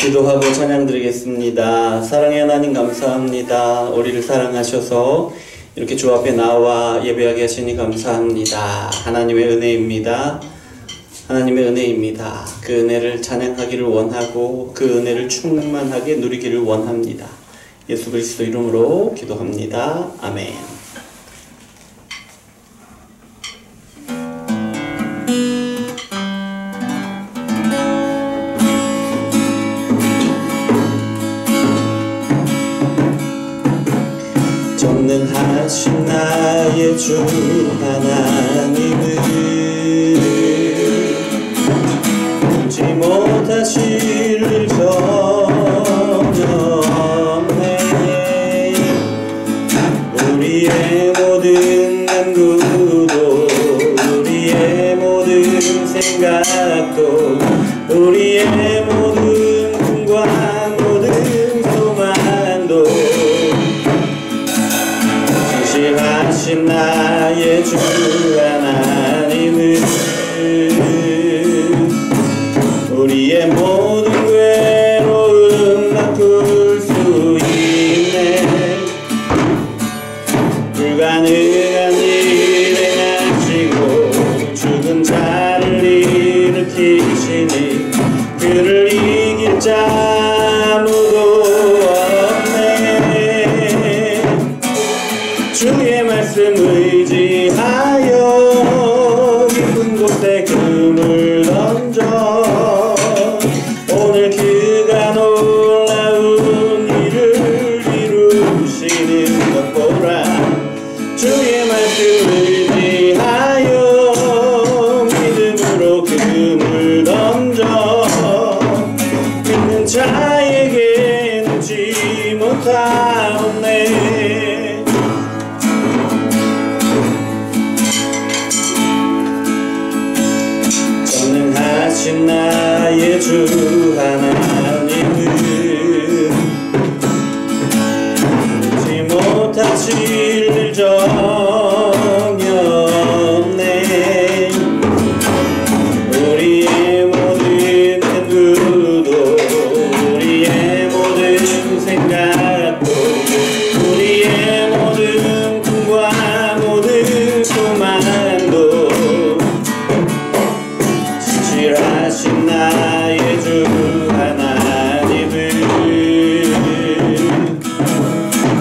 기도하고 찬양드리겠습니다. 사랑의 하나님 감사합니다. 우리를 사랑하셔서 이렇게 주 앞에 나와 예배하게 하시니 감사합니다. 하나님의 은혜입니다. 하나님의 은혜입니다. 그 은혜를 찬양하기를 원하고 그 은혜를 충만하게 누리기를 원합니다. 예수 그리스도 이름으로 기도합니다. 아멘. 전능하신 나의 주 하나님은 알지 못하실 일 전혀 없네. 우리의 모든 간구도 우리의 모든 생각도 우리의 모든 꿈과 모든 소망도 하신 나의 주 하나님은 우리의 모든 괴로움 바꿀 수 있네. 불가능한 일 행하시고 죽은 자를 일으키시니 그를 이길 자 아무도 없네. 주의 말씀 의지하여 깊은 곳에 금을 던져 오늘 그가 놀라운 일을 이루시는 것 보라. 주의 말씀 의지하여 믿음으로 금을 던져 믿는 자에게 놓지 못하옵네. 전능하신 나의 주 하나님은 알지 못하실 일 전혀 없네. 우리의 모든 간구도 우리의 모든 생각도 우리의 모든 꿈과 모든 소망도 하신 나의 주 하나님은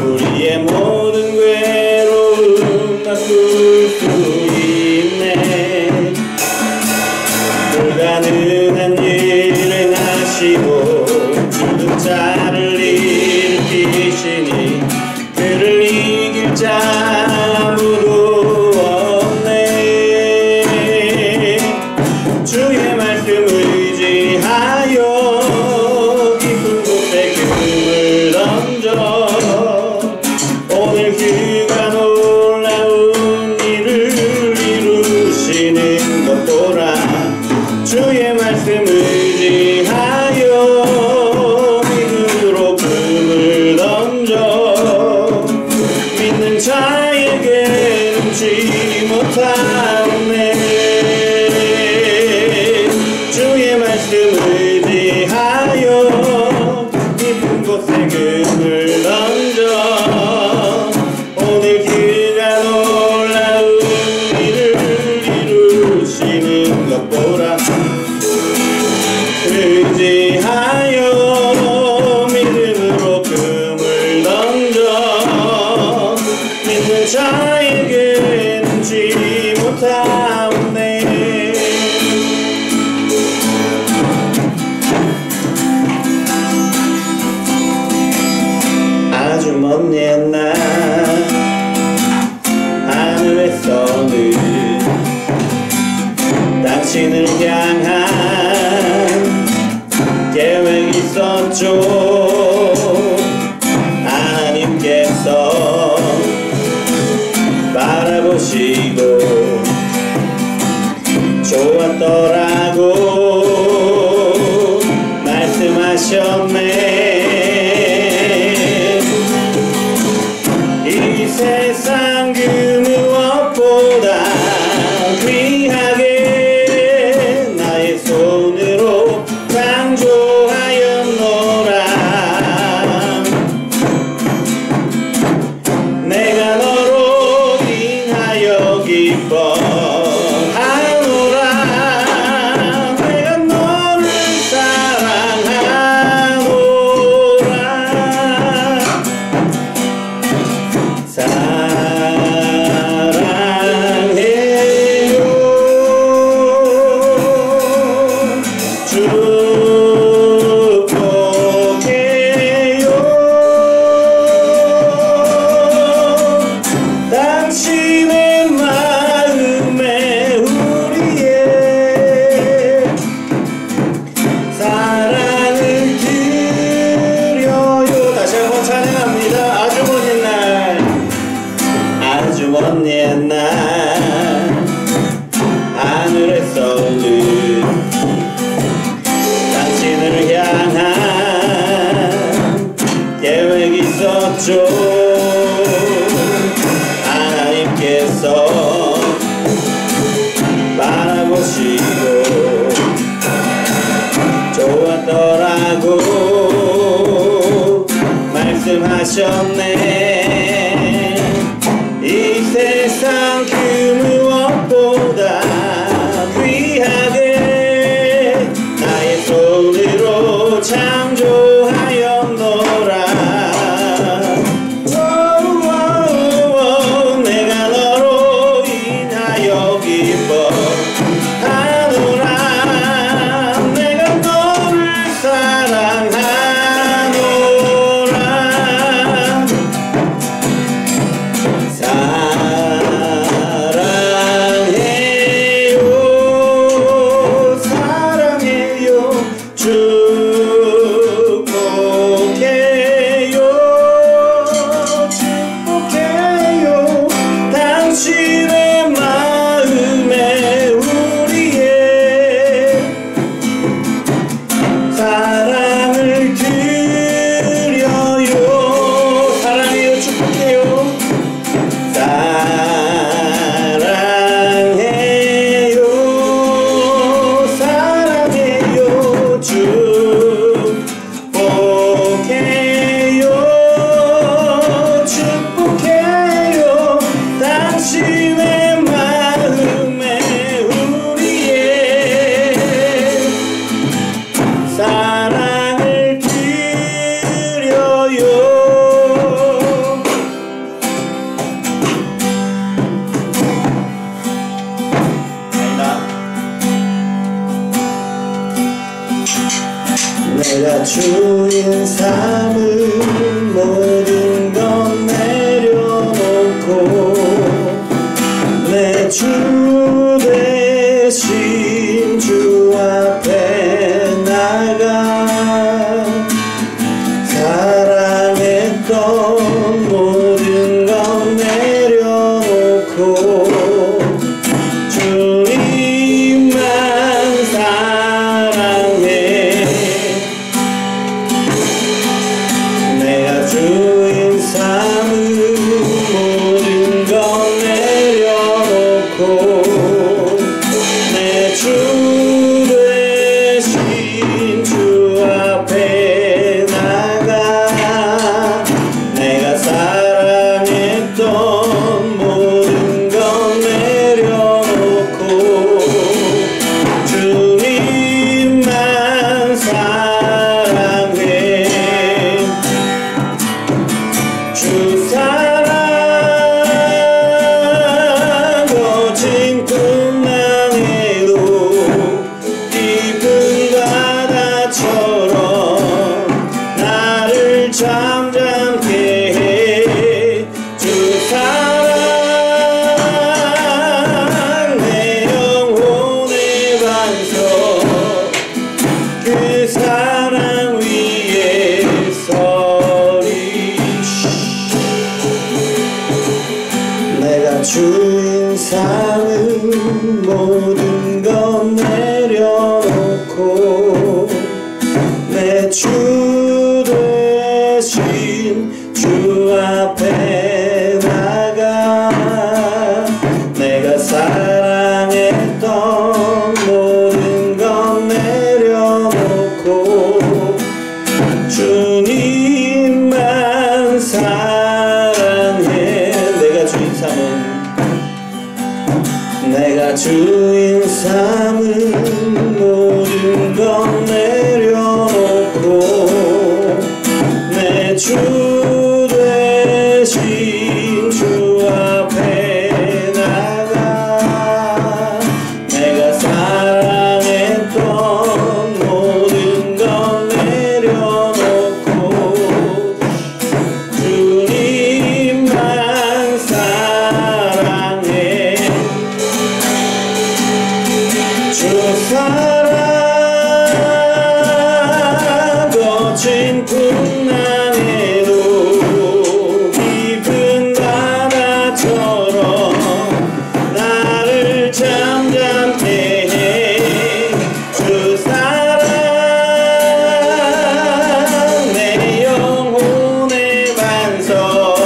우리의 모든 괴로움 바꿀 수 있네. 불가능한 일을 하시고 죽은 자를 일으키시니 그를 이길 자 아무도 없네. 주의 말씀 의지하여 깊은 곳에 금을 던져 오늘 그가 놀라운 일을 이루시는 것 보라. 주의 말씀 의지하여 믿음으로 금을 던져 믿는 자에게 놓지 못하네. 주의 말씀 의지하여 깊은 곳에 금을 던져 오늘 그가 놀라운 일을 이루시는 것 보라. 의지하여 믿음으로 금을 던져 믿는 자에게 놓지 못하옵네. 아주 먼 옛날 하늘에서는 당신을 향한 계획이 있었죠. 하나님께서 바라보시고 좋았더라고 말씀하셨네. 이 세상 그 무엇보다 귀하게 나의 손으로 창조하였노. 주셨네. 이 세상 그 무엇보다 귀하게 나의 손으로 창조하였노라. 내가 너로 인하여 기뻐하노라. 내가 너를 사랑하노라. 사랑해요 사랑해요 축복해요 축복해요 당신의 마음에 우리의 사랑을 드려요. 사랑해요 축복해요 사랑해요 사랑해요 축복해요 축복해요 당신의 마음에 우리의 사랑을 드려요. 내가 주인 삼은 모든 건 내려놓고 내 주 대신 주 앞에 나가 사랑했던 모든 건 내려놓고 주님만 사랑해. 내가 주인 삼은 모든 건 내려놓고 내 주 대신 주 앞에 나가 내가 사랑했던 모든 건 내려놓고 주님만 사랑해. 주 사랑 거친 꿈만 해도 깊은 바다처럼 나를 잠잠케 해. 주 사랑 내 영혼의 반석 그 사랑 위에 서리. 내가 주인 삼은 모든 건 내려놓고 내 주 대신 주 앞에 나가 내가 사랑했던 모든 건 내려놓고 주님만 사랑해. 내가 주인 삼은 모든 건 내려놓고 내 주 대신 주 앞에 나가 내가 사랑했던 모든 건 내려놓고 주님만 사랑해. 주 사랑 거친 풍랑에도 깊은 바다처럼 나를 잠잠케 해. 주 사랑 내 영혼의 반석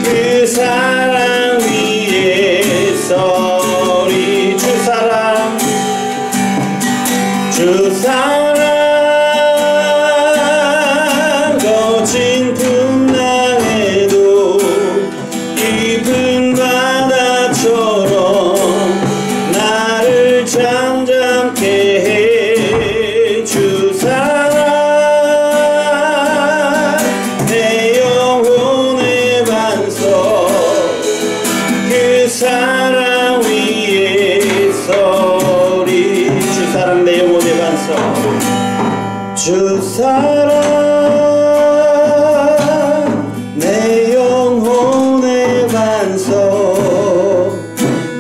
그 사랑 위에 서리. 주 사랑 거친 사랑 내 영혼의 반석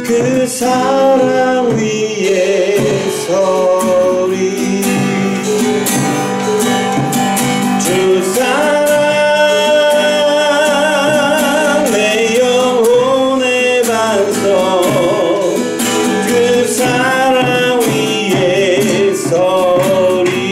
그 사랑 위에 서리 주 사랑 내 영혼의 반석 그 사랑 위에 서리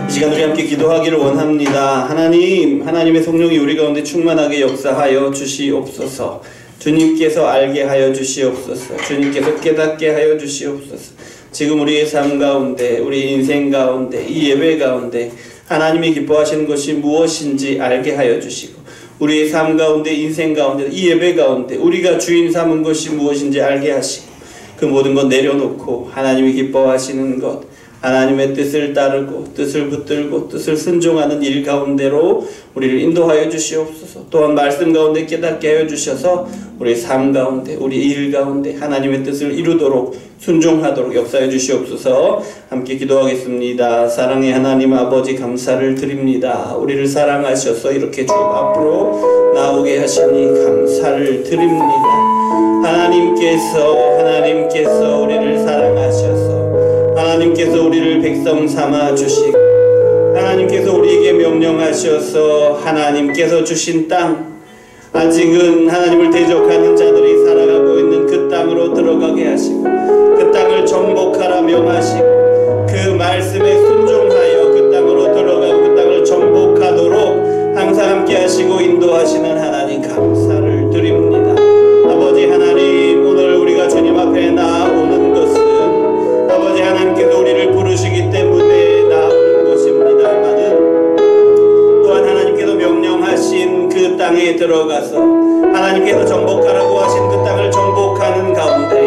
이 시간 우리 함께 기도하기를 원합니다. 하나님의 성령이 우리 가운데 충만하게 역사하여 주시옵소서. 주님께서 알게 하여 주시옵소서. 주님께서 깨닫게 하여 주시옵소서. 지금 우리의 삶 가운데, 우리 인생 가운데, 이 예배 가운데 하나님이 기뻐하시는 것이 무엇인지 알게 하여 주시고, 우리의 삶 가운데, 인생 가운데, 이 예배 가운데 우리가 주인 삼은 것이 무엇인지 알게 하시고, 그 모든 것 내려놓고 하나님이 기뻐하시는 것, 하나님의 뜻을 따르고 뜻을 붙들고 뜻을 순종하는 일 가운데로 우리를 인도하여 주시옵소서. 또한 말씀 가운데 깨닫게 하여 주셔서 우리 삶 가운데, 우리 일 가운데 하나님의 뜻을 이루도록 순종하도록 역사해 주시옵소서. 함께 기도하겠습니다. 사랑의 하나님 아버지, 감사를 드립니다. 우리를 사랑하셔서 이렇게 주 앞으로 나오게 하시니 감사를 드립니다. 하나님께서 우리를 사랑하셔서 하나님께서 우리를 백성 삼아 주시고, 하나님께서 우리에게 명령하셔서 하나님께서 주신 땅, 아직은 하나님을 대적하는 자들이 살아가고 있는 그 땅으로 들어가게 하시고, 그 땅을 정복하라 명하시고, 그 말씀에 순종하여 그 땅으로 들어가고 그 땅을 정복하도록 항상 함께 하시고 인도하시는 하나님 감사를 드립니다. 아버지 하나님, 오늘 우리가 주님 앞에 나오는 것은 아버지 하나님께서 우리를 부르시기 때문에 나오는 것입니다마는, 또한 하나님께서 명령하신 그 땅에 들어가서 하나님께서 정복하라고 하신 그 땅을 정복하는 가운데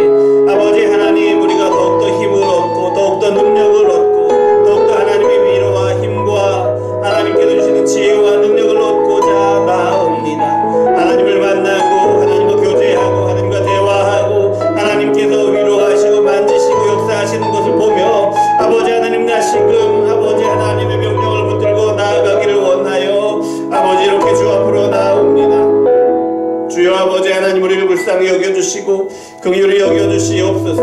아버지 하나님, 우리가 더욱더 힘을 얻고 더욱더 능력을 얻고 더욱더 하나님의 위로와 힘과 하나님께서 주시는 지혜와 능력을 얻고자 나옵니다. 하나님을 만나고 하나님과 교제하고 하나님과 대화하고 하나님께서 위로하시고 만지시고 역사하시는 것을 보며 아버지 하나님, 다시금 아버지 하나님의 명령을 붙들고 나아가기를 원하여 아버지 이렇게 주 앞으로 나옵니다. 주여 아버지 하나님, 우리를 불쌍히 여겨주시고 긍휼히 여겨주시옵소서.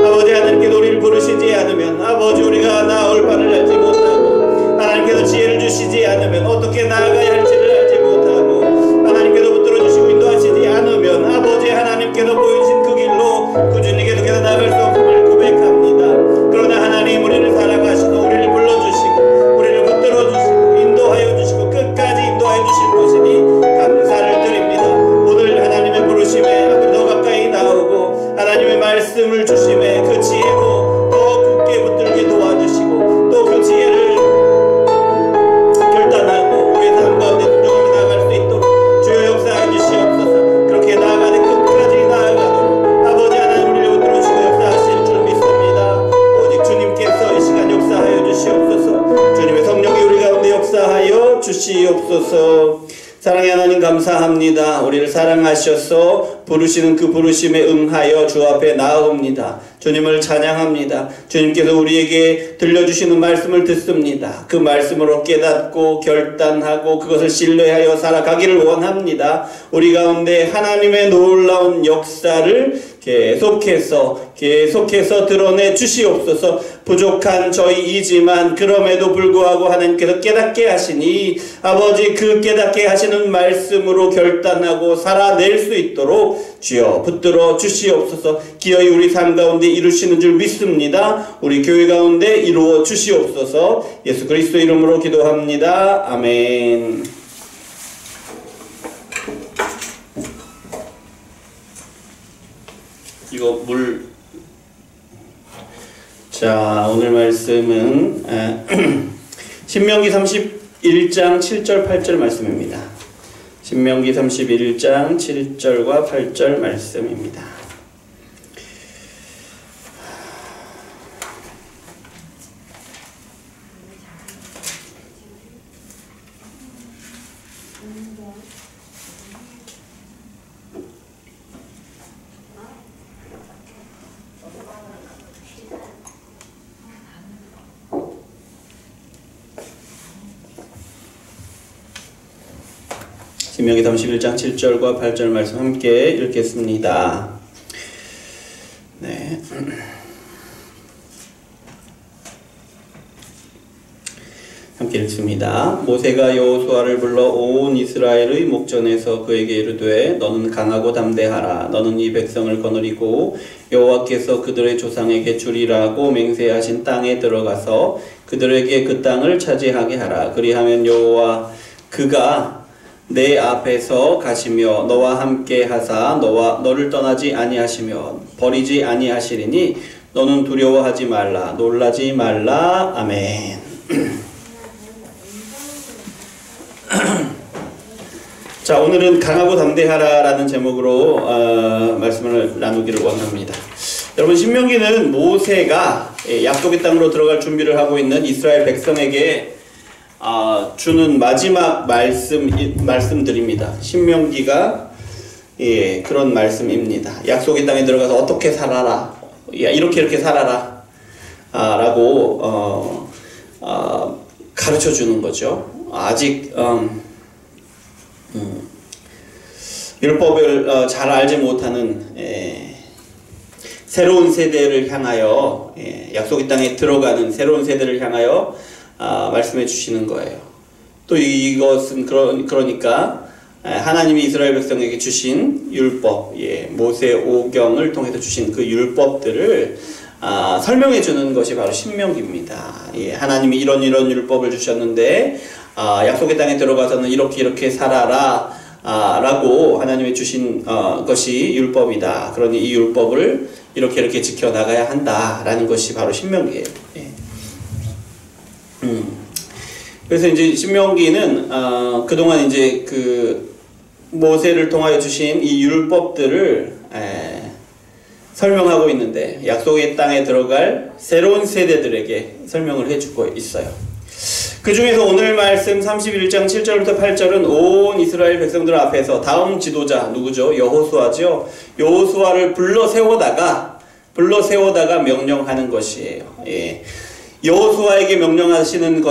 아버지 하나님께서 우리를 부르시지 않으면, 아버지 우리가 나올 바를 알지 못하고 하나님께서 지혜를 주시지 않으면 어떻게 나아가야 할지를 알지 못하고 하나님께서 붙들어주시고 인도하시지 않으면 아버지 하나님께서 보여주신 그 길로 꾸준히 계속해서 나아갈 수 없음을 고백합니다. 그러나 하나님, 우리를 사랑하시고 우리를 불러주시고 우리를 붙들어주시고 인도하여 주시고 끝까지 인도하여 주실 것이니 감사를 드립니다. 오늘 하나님의 부르심에 더 가까이 나오고 하나님의 말씀을 주심에 그 지혜로 더 굳게 붙들게 도와주시고 또 그 지혜를 결단하고 우리의 삶 가운데 순종하며 나아갈 수 있도록 주여 역사해 주시옵소서. 그렇게 나아가는 끝까지 나아가도록 아버지 하나님, 우리를 붙들어주시고 역사하실 줄 믿습니다. 오직 주님께서 이 시간 역사하여 주시옵소서. 주님의 성령이 우리 가운데 역사하여 주시옵소서. 사랑의 하나님 감사합니다. 우리를 사랑하셔서 부르시는 그 부르심에 응하여 주 앞에 나아옵니다. 주님을 찬양합니다. 주님께서 우리에게 들려주시는 말씀을 듣습니다. 그 말씀으로 깨닫고 결단하고 그것을 신뢰하여 살아가기를 원합니다. 우리 가운데 하나님의 놀라운 역사를 계속해서 드러내 주시옵소서. 부족한 저희이지만 그럼에도 불구하고 하나님께서 깨닫게 하시니 아버지, 그 깨닫게 하시는 말씀으로 결단하고 살아낼 수 있도록 주여 붙들어 주시옵소서. 기어이 우리 삶 가운데 이루시는 줄 믿습니다. 우리 교회 가운데 이루어 주시옵소서. 예수 그리스도 이름으로 기도합니다. 아멘. 이거 물. 자, 오늘 말씀은 신명기 31장 7절 8절 말씀입니다. 신명기 31장 7절과 8절 말씀입니다. 신명기 31장 7절과 8절 말씀 함께 읽겠습니다. 네. 함께 읽습니다. 모세가 여호수아를 불러 온 이스라엘의 목전에서 그에게 이르되 너는 강하고 담대하라. 너는 이 백성을 거느리고 여호와께서 그들의 조상에게 주리라고 맹세하신 땅에 들어가서 그들에게 그 땅을 차지하게 하라. 그리하면 여호와 그가 내 앞에서 가시며 너와 함께 하사 너를 떠나지 아니하시며 버리지 아니하시리니 너는 두려워하지 말라. 놀라지 말라. 아멘. 자, 오늘은 강하고 담대하라 라는 제목으로 말씀을 나누기를 원합니다. 여러분, 신명기는 모세가 약속의 땅으로 들어갈 준비를 하고 있는 이스라엘 백성에게 주는 마지막 말씀들입니다. 신명기가 그런 말씀입니다. 약속의 땅에 들어가서 어떻게 살아라, 이렇게 살아라 라고 가르쳐 주는 거죠. 아직 율법을 잘 알지 못하는 새로운 세대를 향하여, 약속의 땅에 들어가는 새로운 세대를 향하여 말씀해 주시는 거예요. 또 이것은 그러니까 하나님이 이스라엘 백성에게 주신 율법, 모세오경을 통해서 주신 그 율법들을 설명해 주는 것이 바로 신명기입니다. 하나님이 이런 율법을 주셨는데 약속의 땅에 들어가서는 이렇게 살아라 라고 하나님이 주신 것이 율법이다. 그러니 이 율법을 이렇게 지켜나가야 한다 라는 것이 바로 신명기예요. 그래서 이제 신명기는 그동안 이제 그 모세를 통하여 주신 이 율법들을 설명하고 있는데 약속의 땅에 들어갈 새로운 세대들에게 설명을 해주고 있어요. 그 중에서 오늘 말씀 31장 7절부터 8절은 온 이스라엘 백성들 앞에서 다음 지도자 누구죠? 여호수아죠. 여호수아를 불러 세우다가 명령하는 것이에요. 여호수아에게 명령하는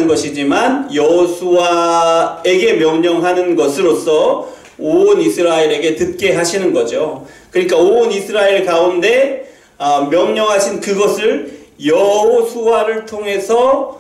것이지만 여호수아에게 명령하는 것으로서 온 이스라엘에게 듣게 하시는 거죠. 그러니까 온 이스라엘 가운데 명령하신 그것을 여호수아를 통해서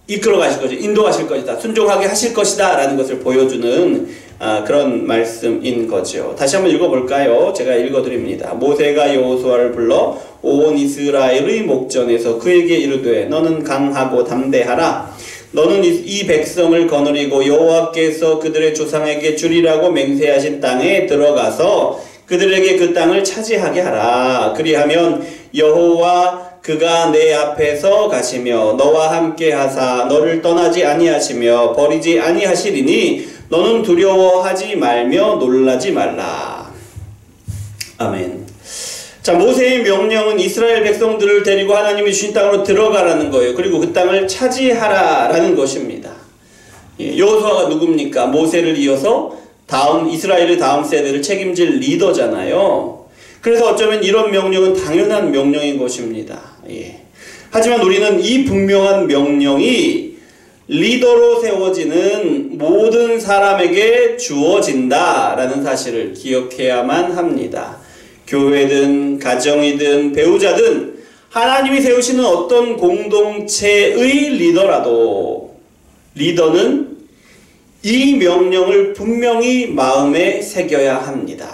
이끌어 가실 것이다, 인도하실 것이다, 순종하게 하실 것이다 라는 것을 보여주는 그런 말씀인 거죠. 다시 한번 읽어볼까요? 제가 읽어드립니다. 모세가 여호수아를 불러 온 이스라엘의 목전에서 그에게 이르되 너는 강하고 담대하라. 너는 이 백성을 거느리고 여호와께서 그들의 조상에게 주리라고 맹세하신 땅에 들어가서 그들에게 그 땅을 차지하게 하라. 그리하면 여호와 그가 내 앞에서 가시며 너와 함께 하사 너를 떠나지 아니하시며 버리지 아니하시리니 너는 두려워하지 말며 놀라지 말라. 아멘. 자, 모세의 명령은 이스라엘 백성들을 데리고 하나님이 주신 땅으로 들어가라는 거예요. 그리고 그 땅을 차지하라라는 것입니다. 여호수아가 누굽니까? 모세를 이어서 이스라엘의 다음 세대를 책임질 리더잖아요. 그래서 어쩌면 이런 명령은 당연한 명령인 것입니다. 하지만 우리는 이 분명한 명령이 리더로 세워지는 모든 사람에게 주어진다라는 사실을 기억해야만 합니다. 교회든 가정이든 배우자든 하나님이 세우시는 어떤 공동체의 리더라도 리더는 이 명령을 분명히 마음에 새겨야 합니다.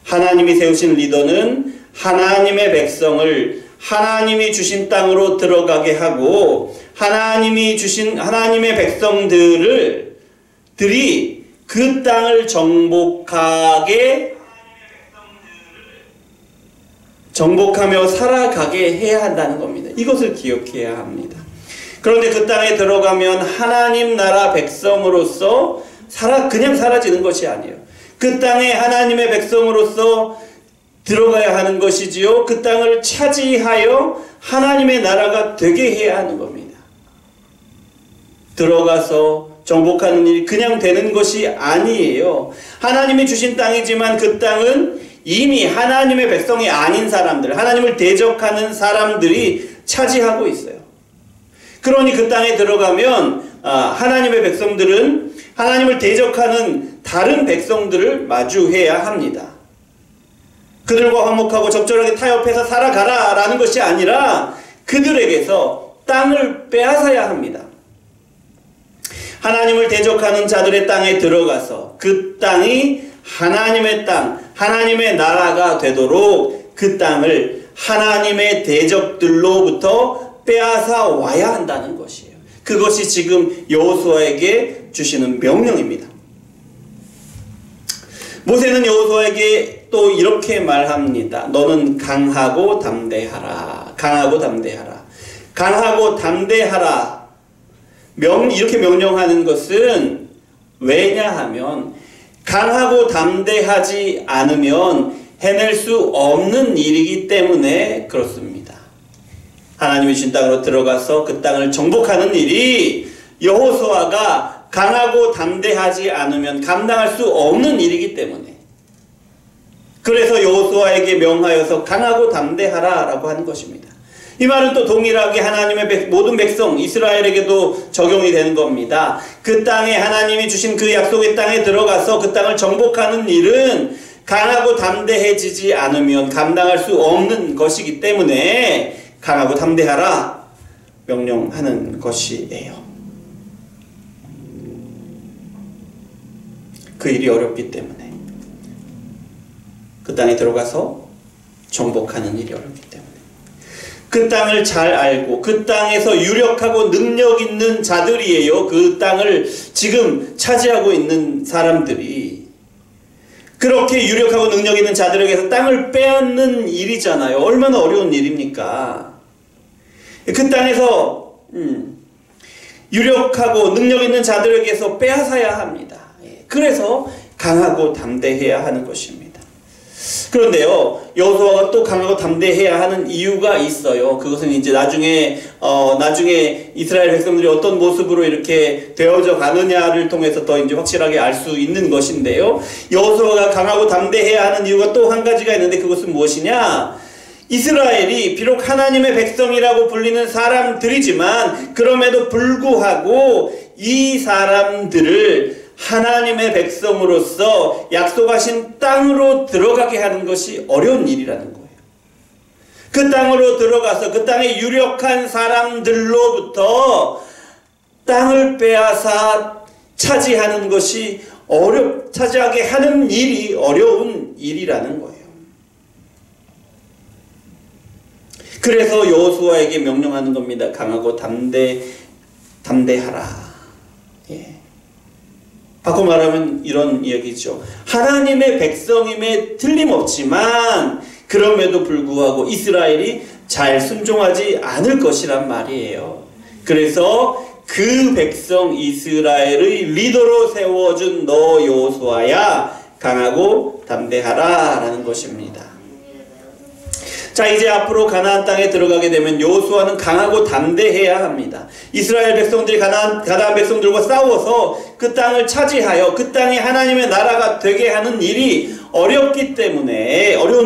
하나님이 세우신 리더는 하나님의 백성을 하나님이 주신 땅으로 들어가게 하고 하나님의 백성들이 그 땅을 정복하며 살아가게 해야 한다는 겁니다. 이것을 기억해야 합니다. 그런데 그 땅에 들어가면 하나님 나라 백성으로서 그냥 사라지는 것이 아니에요. 그 땅에 하나님의 백성으로서 들어가야 하는 것이지요. 그 땅을 차지하여 하나님의 나라가 되게 해야 하는 겁니다. 들어가서 정복하는 일이 그냥 되는 것이 아니에요. 하나님이 주신 땅이지만 그 땅은 이미 하나님의 백성이 아닌 사람들, 하나님을 대적하는 사람들이 차지하고 있어요. 그러니 그 땅에 들어가면 하나님의 백성들은 하나님을 대적하는 다른 백성들을 마주해야 합니다. 그들과 화목하고 적절하게 타협해서 살아가라 라는 것이 아니라 그들에게서 땅을 빼앗아야 합니다. 하나님을 대적하는 자들의 땅에 들어가서 그 땅이 하나님의 땅, 하나님의 나라가 되도록 그 땅을 하나님의 대적들로부터 빼앗아 와야 한다는 것이에요. 그것이 지금 여호수아에게 주시는 명령입니다. 모세는 여호수아에게 또 이렇게 말합니다. 너는 강하고 담대하라. 강하고 담대하라. 강하고 담대하라. 이렇게 명령하는 것은 왜냐하면 강하고 담대하지 않으면 해낼 수 없는 일이기 때문에 그렇습니다. 하나님이 주신 땅으로 들어가서 그 땅을 정복하는 일이 여호수아가 강하고 담대하지 않으면 감당할 수 없는 일이기 때문에, 그래서 여호수아에게 명하여서 강하고 담대하라 라고 하는 것입니다. 이 말은 또 동일하게 하나님의 모든 백성 이스라엘에게도 적용이 되는 겁니다. 그 땅에 하나님이 주신 그 약속의 땅에 들어가서 그 땅을 정복하는 일은 강하고 담대해지지 않으면 감당할 수 없는 것이기 때문에 강하고 담대하라 명령하는 것이에요. 그 일이 어렵기 때문에, 그 땅에 들어가서 정복하는 일이 어렵기 때문에, 그 땅을 잘 알고 그 땅에서 유력하고 능력 있는 자들이에요. 그 땅을 지금 차지하고 있는 사람들이 그렇게 유력하고 능력 있는 자들에게서 땅을 빼앗는 일이잖아요. 얼마나 어려운 일입니까? 그 땅에서 유력하고 능력 있는 자들에게서 빼앗아야 합니다. 그래서 강하고 담대해야 하는 것입니다. 그런데요, 여호수아가 또 강하고 담대해야 하는 이유가 있어요. 그것은 이제 나중에 이스라엘 백성들이 어떤 모습으로 이렇게 되어져 가느냐를 통해서 더 이제 확실하게 알 수 있는 것인데요. 여호수아가 강하고 담대해야 하는 이유가 또 한 가지가 있는데, 그것은 무엇이냐? 이스라엘이 비록 하나님의 백성이라고 불리는 사람들이지만 그럼에도 불구하고 이 사람들을 하나님의 백성으로서 약속하신 땅으로 들어가게 하는 것이 어려운 일이라는 거예요. 그 땅으로 들어가서 그 땅에 유력한 사람들로부터 땅을 빼앗아 차지하는 것이 차지하게 하는 일이 어려운 일이라는 거예요. 그래서 여호수아에게 명령하는 겁니다. 강하고 담대하라. 예. 바꿔 말하면 이런 이야기죠. 하나님의 백성임에 틀림없지만 그럼에도 불구하고 이스라엘이 잘 순종하지 않을 것이란 말이에요. 그래서 그 백성 이스라엘의 리더로 세워준 너 여호수아야 강하고 담대하라 라는 것입니다. 자, 이제 앞으로 가나안 땅에 들어가게 되면 여호수아는 강하고 담대해야 합니다. 이스라엘 백성들이 가나안 백성들과 싸워서 그 땅을 차지하여 그 땅이 하나님의 나라가 되게 하는 일이 어려운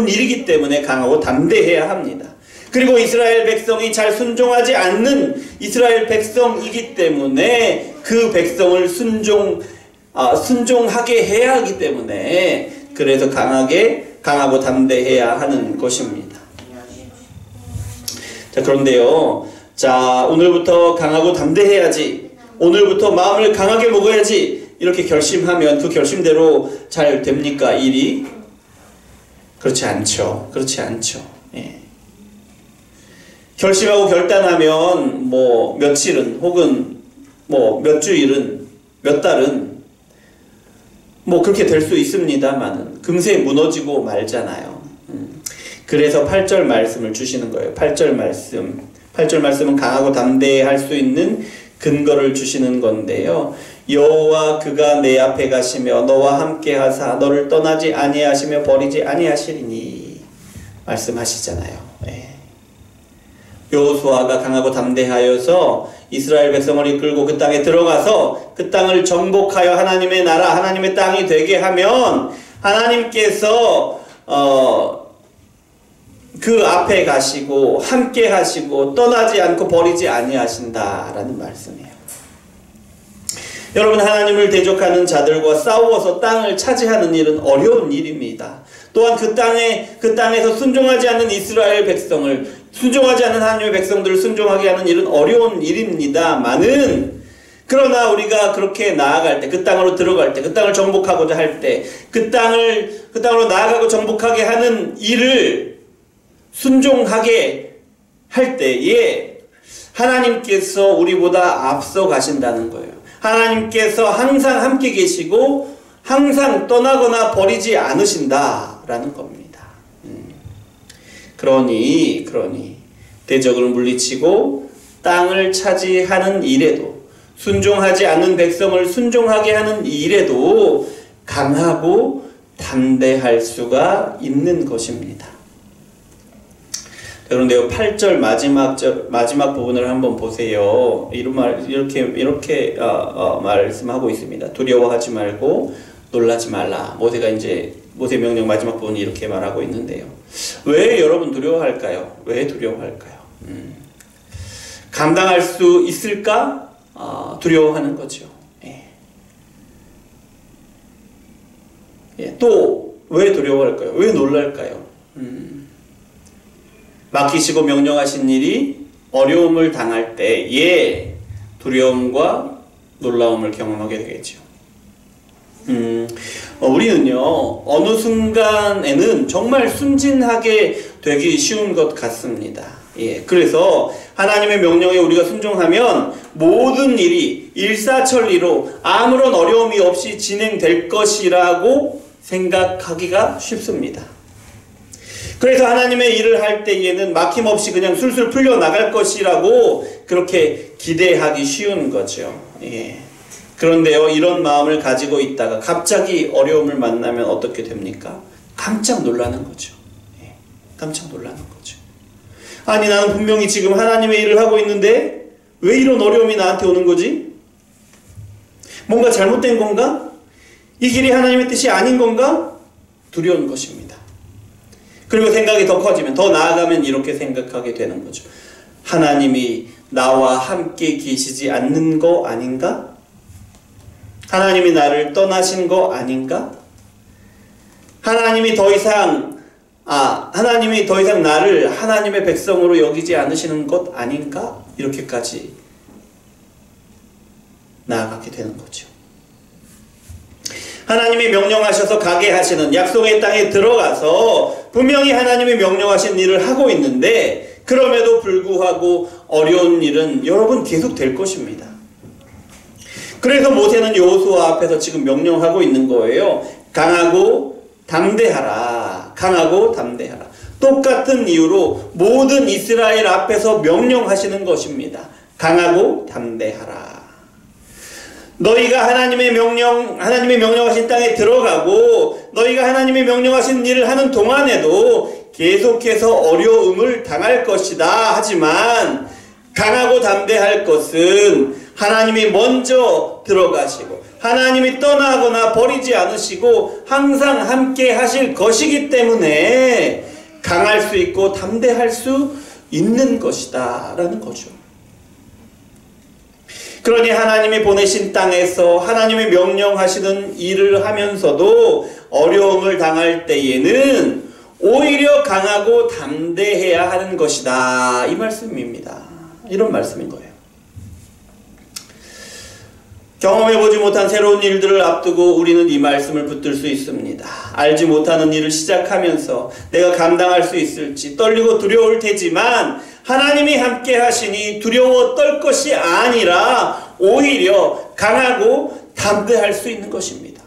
일이기 때문에 강하고 담대해야 합니다. 그리고 이스라엘 백성이 잘 순종하지 않는 이스라엘 백성이기 때문에 그 백성을 순종하게 해야 하기 때문에 그래서 강하고 담대해야 하는 것입니다. 자, 그런데요, 자, 오늘부터 강하고 담대해야지, 오늘부터 마음을 강하게 먹어야지 이렇게 결심하면 그 결심대로 잘 됩니까? 일이? 그렇지 않죠. 예. 결심하고 결단하면 뭐 며칠은 혹은 뭐 몇 주일은 몇 달은 뭐 그렇게 될 수 있습니다만은 금세 무너지고 말잖아요. 그래서 8절 말씀을 주시는 거예요. 8절 말씀은 강하고 담대할 수 있는 근거를 주시는 건데요. 여호와 그가 내 앞에 가시며 너와 함께 하사 너를 떠나지 아니하시며 버리지 아니하시리니 말씀하시잖아요. 예. 여호수아가 강하고 담대하여서 이스라엘 백성을 이끌고 그 땅에 들어가서 그 땅을 정복하여 하나님의 나라, 하나님의 땅이 되게 하면 하나님께서 그 앞에 가시고 함께 하시고 떠나지 않고 버리지 아니하신다라는 말씀이에요. 여러분, 하나님을 대적하는 자들과 싸워서 땅을 차지하는 일은 어려운 일입니다. 또한 그 땅에서 순종하지 않는 이스라엘 백성을, 순종하지 않는 하나님의 백성들을 순종하게 하는 일은 어려운 일입니다만은, 그러나 우리가 그렇게 나아갈 때, 그 땅으로 들어갈 때, 그 땅을 정복하고자 할 때, 그 땅으로 나아가고 정복하게 하는 일을 순종하게 할 때에 하나님께서 우리보다 앞서 가신다는 거예요. 하나님께서 항상 함께 계시고 항상 떠나거나 버리지 않으신다라는 겁니다. 그러니 대적을 물리치고 땅을 차지하는 일에도, 순종하지 않는 백성을 순종하게 하는 일에도 강하고 담대할 수가 있는 것입니다. 그런데요, 8절 마지막 부분을 한번 보세요. 이렇게 말씀하고 있습니다. 두려워하지 말고 놀라지 말라. 모세 명령 마지막 부분이 이렇게 말하고 있는데요. 왜 여러분 두려워할까요? 왜 두려워할까요? 감당할 수 있을까? 두려워하는 거죠. 또 왜 두려워할까요? 왜 놀랄까요? 맡기시고 명령하신 일이 어려움을 당할 때에 두려움과 놀라움을 경험하게 되겠죠. 우리는요, 어느 순간에는 정말 순진하게 되기 쉬운 것 같습니다. 그래서 하나님의 명령에 우리가 순종하면 모든 일이 일사천리로 아무런 어려움이 없이 진행될 것이라고 생각하기가 쉽습니다. 그래서 하나님의 일을 할 때에는 막힘없이 그냥 술술 풀려나갈 것이라고 그렇게 기대하기 쉬운 거죠. 그런데요, 이런 마음을 가지고 있다가 갑자기 어려움을 만나면 어떻게 됩니까? 깜짝 놀라는 거죠. 깜짝 놀라는 거죠. 아니, 나는 분명히 지금 하나님의 일을 하고 있는데 왜 이런 어려움이 나한테 오는 거지? 뭔가 잘못된 건가? 이 길이 하나님의 뜻이 아닌 건가? 두려운 것입니다. 그리고 생각이 더 커지면, 더 나아가면 이렇게 생각하게 되는 거죠. 하나님이 나와 함께 계시지 않는 거 아닌가? 하나님이 나를 떠나신 거 아닌가? 하나님이 더 이상 나를 하나님의 백성으로 여기지 않으시는 것 아닌가? 이렇게까지 나아가게 되는 거죠. 하나님이 명령하셔서 가게 하시는 약속의 땅에 들어가서 분명히 하나님이 명령하신 일을 하고 있는데, 그럼에도 불구하고 어려운 일은 여러분 계속 될 것입니다. 그래서 모세는 여호수아 앞에서 지금 명령하고 있는 거예요. 강하고 담대하라. 강하고 담대하라. 똑같은 이유로 모든 이스라엘 앞에서 명령하시는 것입니다. 강하고 담대하라. 너희가 하나님의 명령하신 땅에 들어가고 너희가 하나님의 명령하신 일을 하는 동안에도 계속해서 어려움을 당할 것이다. 하지만 강하고 담대할 것은 하나님이 먼저 들어가시고 하나님이 떠나거나 버리지 않으시고 항상 함께 하실 것이기 때문에 강할 수 있고 담대할 수 있는 것이다 라는 거죠. 그러니 하나님이 보내신 땅에서 하나님이 명령하시는 일을 하면서도 어려움을 당할 때에는 오히려 강하고 담대해야 하는 것이다, 이 말씀입니다. 이런 말씀인 거예요. 경험해보지 못한 새로운 일들을 앞두고 우리는 이 말씀을 붙들 수 있습니다. 알지 못하는 일을 시작하면서 내가 감당할 수 있을지 떨리고 두려울 테지만 하나님이 함께 하시니 두려워 떨 것이 아니라 오히려 강하고 담대할 수 있는 것입니다.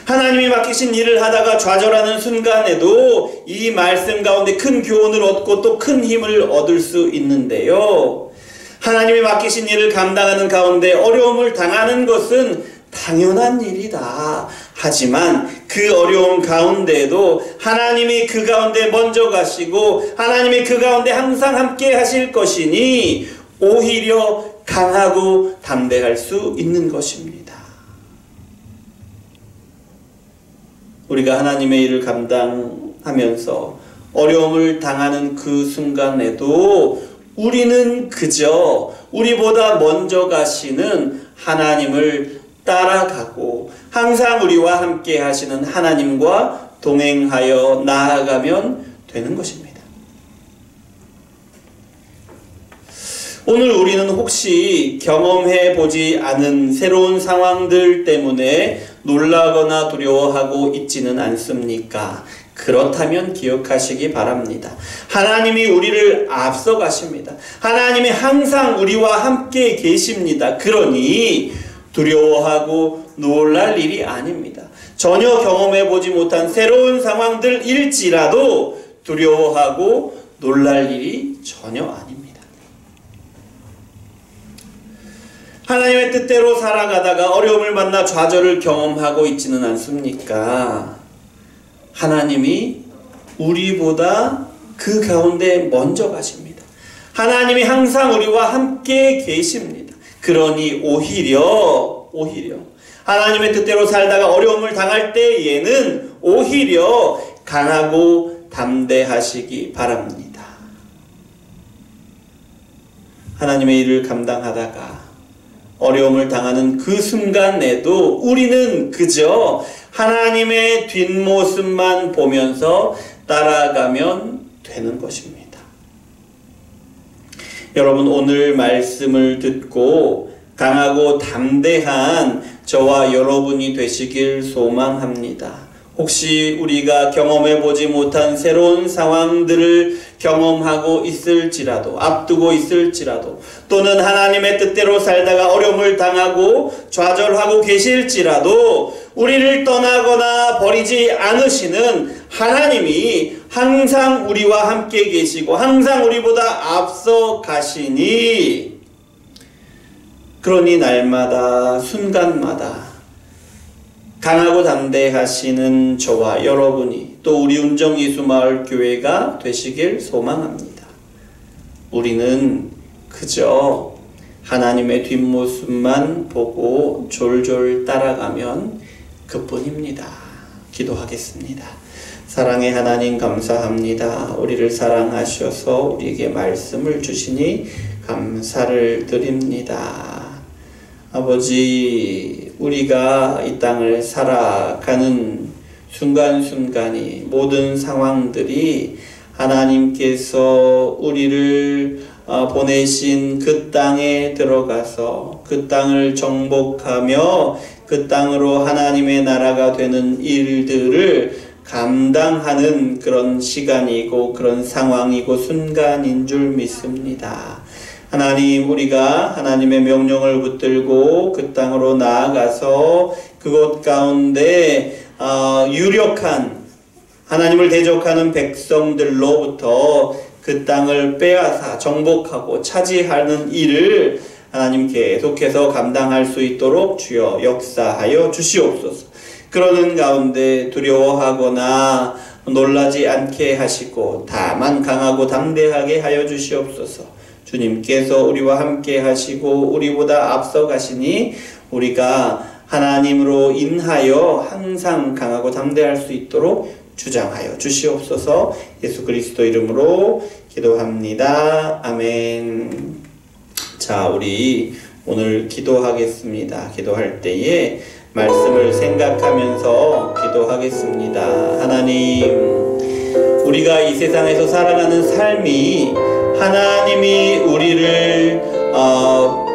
하나님이 맡기신 일을 하다가 좌절하는 순간에도 이 말씀 가운데 큰 교훈을 얻고 또 큰 힘을 얻을 수 있는데요. 하나님이 맡기신 일을 감당하는 가운데 어려움을 당하는 것은 당연한 일이다. 하지만 그 어려움 가운데에도 하나님이 그 가운데 먼저 가시고 하나님이 그 가운데 항상 함께 하실 것이니 오히려 강하고 담대할 수 있는 것입니다. 우리가 하나님의 일을 감당하면서 어려움을 당하는 그 순간에도 우리는 그저 우리보다 먼저 가시는 하나님을 따라가고 항상 우리와 함께 하시는 하나님과 동행하여 나아가면 되는 것입니다. 오늘 우리는 혹시 경험해 보지 않은 새로운 상황들 때문에 놀라거나 두려워하고 있지는 않습니까? 그렇다면 기억하시기 바랍니다. 하나님이 우리를 앞서 가십니다. 하나님이 항상 우리와 함께 계십니다. 그러니 두려워하고 놀랄 일이 아닙니다. 전혀 경험해 보지 못한 새로운 상황들일지라도 두려워하고 놀랄 일이 전혀 아닙니다. 하나님의 뜻대로 살아가다가 어려움을 만나 좌절을 경험하고 있지는 않습니까? 하나님이 우리보다 그 가운데 먼저 가십니다. 하나님이 항상 우리와 함께 계십니다. 그러니 오히려 하나님의 뜻대로 살다가 어려움을 당할 때에는 오히려 강하고 담대하시기 바랍니다. 하나님의 일을 감당하다가 어려움을 당하는 그 순간에도 우리는 그저 하나님의 뒷모습만 보면서 따라가면 되는 것입니다. 여러분, 오늘 말씀을 듣고 강하고 담대한 저와 여러분이 되시길 소망합니다. 혹시 우리가 경험해 보지 못한 새로운 상황들을 경험하고 있을지라도, 앞두고 있을지라도, 또는 하나님의 뜻대로 살다가 어려움을 당하고 좌절하고 계실지라도 우리를 떠나거나 버리지 않으시는 하나님이 항상 우리와 함께 계시고 항상 우리보다 앞서 가시니, 그러니 날마다 순간마다 강하고 담대하시는 저와 여러분이 또 우리 운정예수마을교회가 되시길 소망합니다. 우리는 그저 하나님의 뒷모습만 보고 졸졸 따라가면 그뿐입니다. 기도하겠습니다. 사랑의 하나님, 감사합니다. 우리를 사랑하셔서 우리에게 말씀을 주시니 감사를 드립니다. 아버지, 우리가 이 땅을 살아가는 순간순간이, 모든 상황들이 하나님께서 우리를 보내신 그 땅에 들어가서 그 땅을 정복하며 그 땅으로 하나님의 나라가 되는 일들을 감당하는 그런 시간이고 그런 상황이고 순간인 줄 믿습니다. 하나님, 우리가 하나님의 명령을 붙들고 그 땅으로 나아가서 그곳 가운데 유력한 하나님을 대적하는 백성들로부터 그 땅을 빼앗아 정복하고 차지하는 일을 하나님 계속해서 감당할 수 있도록 주여 역사하여 주시옵소서. 그러는 가운데 두려워하거나 놀라지 않게 하시고 다만 강하고 담대하게 하여 주시옵소서. 주님께서 우리와 함께 하시고 우리보다 앞서 가시니 우리가 하나님으로 인하여 항상 강하고 담대할 수 있도록 주장하여 주시옵소서. 예수 그리스도 이름으로 기도합니다. 아멘. 자, 우리 오늘 기도하겠습니다. 기도할 때에 말씀을 생각하면서 기도하겠습니다. 하나님, 우리가 이 세상에서 살아가는 삶이 하나님이 우리를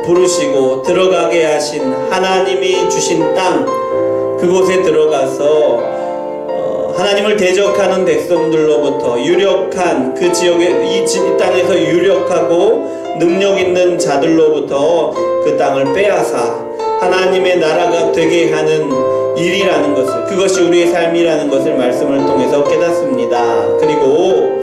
부르시고 들어가게 하신 하나님이 주신 땅, 그곳에 들어가서 하나님을 대적하는 백성들로부터 유력한 그 지역에 이 땅에서 유력하고 능력 있는 자들로부터 그 땅을 빼앗아 하나님의 나라가 되게 하는 일이라는 것을, 그것이 우리의 삶이라는 것을 말씀을 통해서 깨닫습니다. 그리고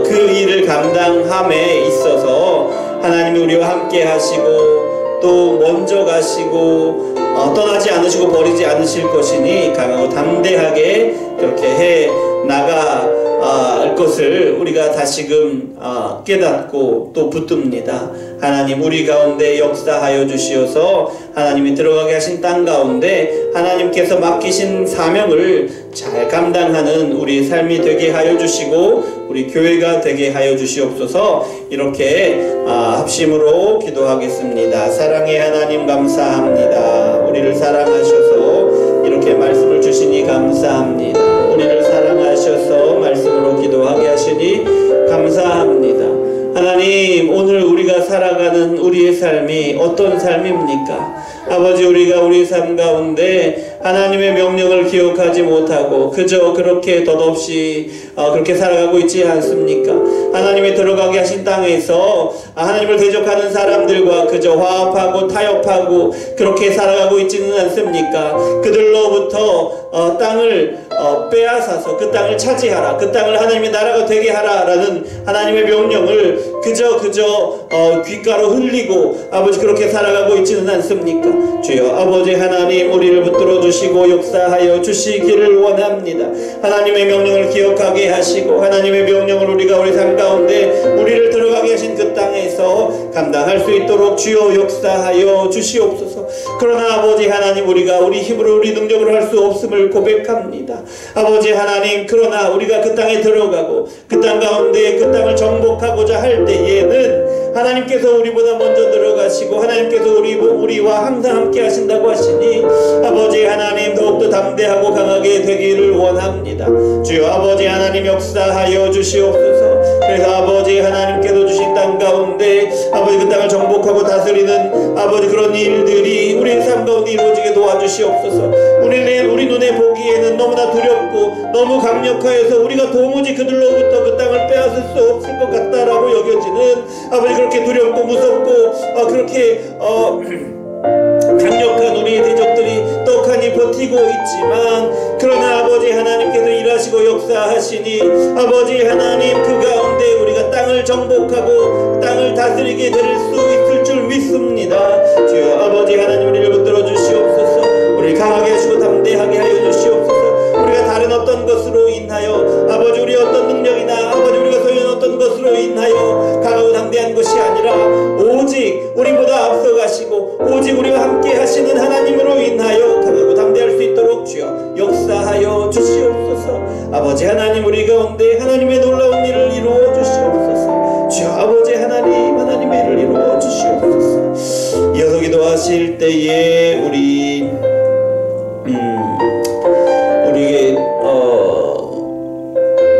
그 일을 감당함에 있어서 하나님이 우리와 함께 하시고 또 먼저 가시고 떠나지 않으시고 버리지 않으실 것이니 강하고 담대하게 그렇게 해 나갈 것을 우리가 다시금 깨닫고 또 붙듭니다. 하나님, 우리 가운데 역사하여 주시어서 하나님이 들어가게 하신 땅 가운데 하나님께서 맡기신 사명을 잘 감당하는 우리 삶이 되게 하여 주시고 우리 교회가 되게 하여 주시옵소서. 이렇게 합심으로 기도하겠습니다. 사랑의 하나님 감사합니다. 우리를 사랑하셔서 이렇게 말씀을 주시니 감사합니다. 우리를 사랑하셔서 말씀으로 기도하게 하시니 감사합니다. 하나님, 오늘 우리가 살아가는 우리의 삶이 어떤 삶입니까? 아버지, 우리가 우리 삶 가운데 하나님의 명령을 기억하지 못하고 그저 그렇게 덧없이 그렇게 살아가고 있지 않습니까? 하나님이 들어가게 하신 땅에서 하나님을 대적하는 사람들과 그저 화합하고 타협하고 그렇게 살아가고 있지는 않습니까? 그들로부터 땅을 빼앗아서 그 땅을 차지하라, 그 땅을 하나님의 나라가 되게 하라라는 하나님의 명령을 그저 귓가로 흘리고 아버지 그렇게 살아가고 있지는 않습니까? 주여 아버지 하나님, 우리를 붙들어 주시고 역사하여 주시기를 원합니다. 하나님의 명령을 기억하게 하시고 하나님의 명령을 우리가 우리 삶 가운데 우리를 들어가게 하신 그 땅에서 감당할 수 있도록 주여 역사하여 주시옵소서. 그러나 아버지 하나님, 우리가 우리 힘으로 우리 능력으로 할 수 없음을 고백합니다. 아버지 하나님, 그러나 우리가 그 땅에 들어가고 그 땅 가운데 그 땅을 정복하고자 할 때에는 하나님께서 우리보다 먼저 들어가시고 하나님께서 우리와 항상 함께 하신다고 하시니 아버지 하나님, 더욱더 담대하고 강하게 되기를 원합니다. 주여 아버지 하나님, 역사하여 주시옵소서. 그래서 아버지 하나님께서 주신 땅 가운데 아버지 그 땅을 정복하고 다스리는 아버지 그런 일들이 우리의 삶 가운데 이루어지게 도와주시옵소서. 우리 눈에 보기에는 너무나 두렵고 너무 강력하여서 우리가 도무지 그들로부터 그 땅을 빼앗을 수 없을 것 같다라고 여겨지는 아버지 그렇게 두렵고 무섭고 그렇게 강력한 우리의 대적들이 떡하니 버티고 있지만, 그러나 아버지 하나님께서 일하시고 역사하시니 아버지 하나님, 그 가운데 우리가 땅을 정복하고 땅을 다스리게 될 수 있을 줄 믿습니다. 주여 아버지 하나님, 우리를 붙들어 주시옵소서. 우리를 강하게 하시고 담대하게 하여 주시옵소서. 우리가 다른 어떤 것으로 인하여 아버지 우리 어떤 능력이나 아버지 우리가 소유한 어떤 것으로 인하여 강하고 담대한 것이 아니라 오직 우리보다 앞서가시고 오직 우리와 함께 하시는 하나님으로 인하여 강하고 담대할 수 있도록 주여 역사하여 주시옵소서. 아버지 하나님, 우리 가운데 하나님의 놀라운 일을 이루어 주시옵소서. 주여 아버지 하나님, 하나님의 일을 이루어 주시옵소서. 이어서 기도하실 때에 우리에게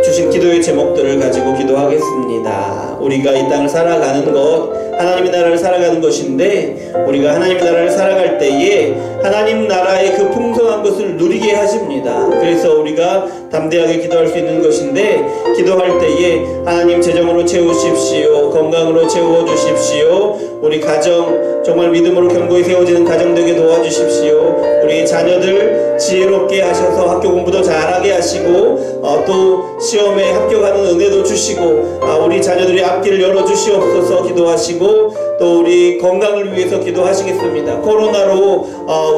주신 기도의 제목들을 가지고 기도하겠습니다. 우리가 이 땅을 살아가는 것, 하나님의 나라를 살아가는 것인데, 우리가 하나님의 나라를 살아갈 때에 하나님 나라의 그 풍성한 것을 누리게 하십니다. 그래서 우리가 담대하게 기도할 수 있는 것인데, 기도할 때에 하나님 재정으로 채우십시오, 건강으로 채워주십시오, 우리 가정 정말 믿음으로 견고히 세워지는 가정 되게 도와주십시오, 우리 자녀들 지혜롭게 하셔서 학교 공부도 잘하게 하시고 또 시험에 합격하는 은혜도 주시고 우리 자녀들의 앞길을 열어주시옵소서 기도하시고, 또 우리 건강을 위해서 기도하시겠습니다. 코로나로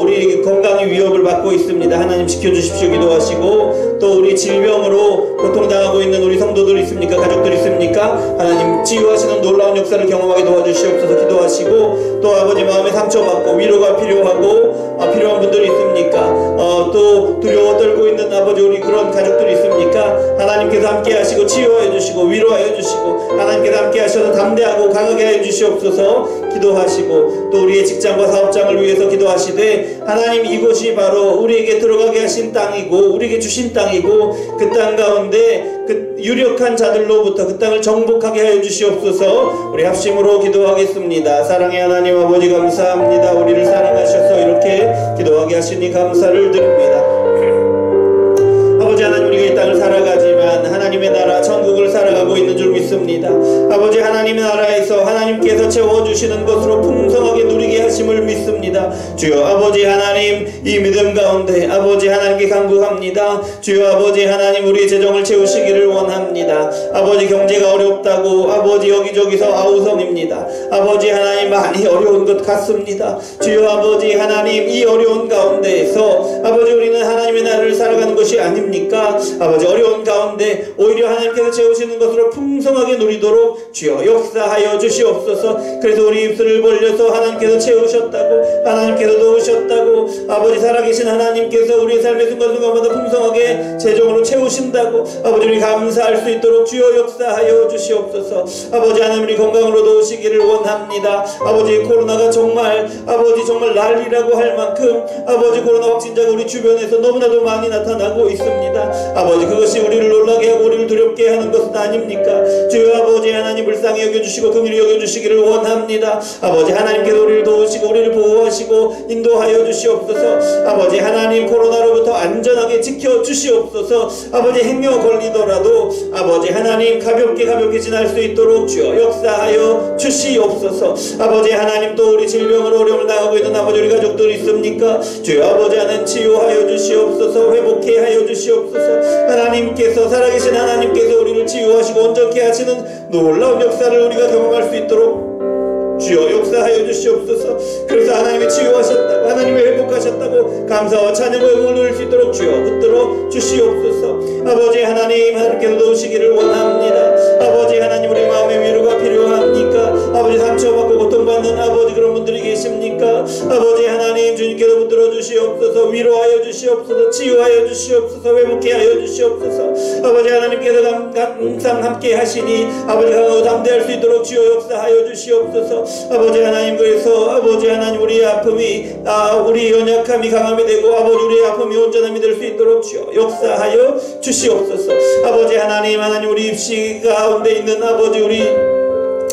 우리 건강의 위협을 받고 있습니다. 하나님 지켜주십시오 기도하시고, 또 우리 질병으로 고통당하고 있는 우리 성도들 있습니까? 가족들 있습니까? 하나님 치유하시는 놀라운 역사를 경험하게 도와주시옵소서 기도하시고, 또 아버지 마음에 상처받고 위로가 필요하고 필요한 분들이 있습니까? 또 두려워 떨고 있는 아버지 우리 그런 가족들이 있습니까? 하나님께서 함께 하시고 치유하여 주시고 위로하여 주시고 하나님께서 함께 하셔서 담대하고 강하게 해 주시옵소서 기도하시고, 또 우리의 직장과 사업장을 위해서 기도하시되, 하나님 이곳이 바로 우리에게 들어가게 하신 땅이고 우리에게 주신 땅이고 그 땅 가운데 그 유력한 자들로부터 그 땅을 정복하게 하여 주시옵소서. 우리 합심으로 기도하겠습니다. 사랑의 하나님 아버지 감사합니다. 우리를 사랑하셔서 이렇게 기도하게 하시니 감사를 드립니다. 아버지 하나님, 우리가 이 땅을 살아가지만 하나님의 나라 천국을 살아가고 있는 줄 믿습니다. 아버지 하나님의 나라에서 하나님께서 채워주시는 것으로 풍성하게 누리게 하심을 믿습니다. 주여 아버지 하나님, 이 믿음 가운데 아버지 하나님께 간구합니다. 주여 아버지 하나님, 우리의 재정을 채우시기를 원합니다. 아버지 경제가 어렵다고 아버지 여기저기서 아우성입니다. 아버지 하나님, 많이 어려운 것 같습니다. 주여 아버지 하나님, 이 어려운 가운데에서 아버지 우리는 하나님의 나라를 살아가는 것이 아닙니까? 아버지 어려운 가운데 가운데 오히려 하나님께서 채우시는 것으로 풍성하게 누리도록 주여 역사하여 주시옵소서. 그래서 우리 입술을 벌려서 하나님께서 채우셨다고, 하나님께서 도우셨다고, 아버지 살아계신 하나님께서 우리의 삶의 순간순간마다 풍성하게 재정으로 채우신다고 아버지 우리 감사할 수 있도록 주여 역사하여 주시옵소서. 아버지 하나님 우리 건강으로 도우시기를 원합니다. 아버지 코로나가 정말 아버지 정말 난리라고 할 만큼 아버지 코로나 확진자가 우리 주변에서 너무나도 많이 나타나고 있습니다. 아버지 그것이 우리를 놀라게 하고 우리를 두렵게 하는 것은 아닙니까? 주여 아버지 하나님 불쌍히 여겨주시고 긍휼히 여겨주시기를 원합니다. 아버지 하나님께서 우리를 도우시고 우리를 보호하시고 인도하여 주시옵소서. 아버지 하나님 코로나로부터 안전하게 지켜주시옵소서. 아버지 행여 걸리더라도 아버지 하나님 가볍게 지날 수 있도록 주여 역사하여 주시옵소서. 아버지 하나님 또 우리 질병으로 어려움을 당하고 있는 아버지 우리 가족들 있습니까? 주여 아버지 하나님 치유하여 주시옵소서. 회복해 하여 주시옵소서. 하나님께서 살아계신 하나님께서 우리를 치유하시고 온전케 하시는 놀라운 역사를 우리가 경험할 수 있도록 주여 역사하여 주시옵소서. 그래서 하나님이 치유하셨다고 하나님이 회복하셨다고 감사와 찬양과 영광을 누릴 수 있도록 주여 붙들어 주시옵소서. 아버지 하나님 하나님께서 도우시기를 원합니다. 아버지 하나님 우리 마음의 위로가 필요합니까? 아버지 상처받고 고통받는 아버지 그런 분들이 계십니까? 아버지 하나님 주님께서 붙들어 주시옵소서. 위로하여 주시옵소서. 치유하여 주시옵소서. 회복해 하여 주시옵소서. 아버지 하나님께서 항상 함께 하시니 아버지 강하고 담대할 수 있도록 주여 역사하여 주시옵소서. 아버지 하나님 그래서 아버지 하나님 우리의 아픔이 우리 연약함이 강함이 되고 아버지 우리의 아픔이 온전함이 될 수 있도록 주여 역사하여 주시옵소서. 아버지 하나님 우리 입시 가운데 있는 아버지 우리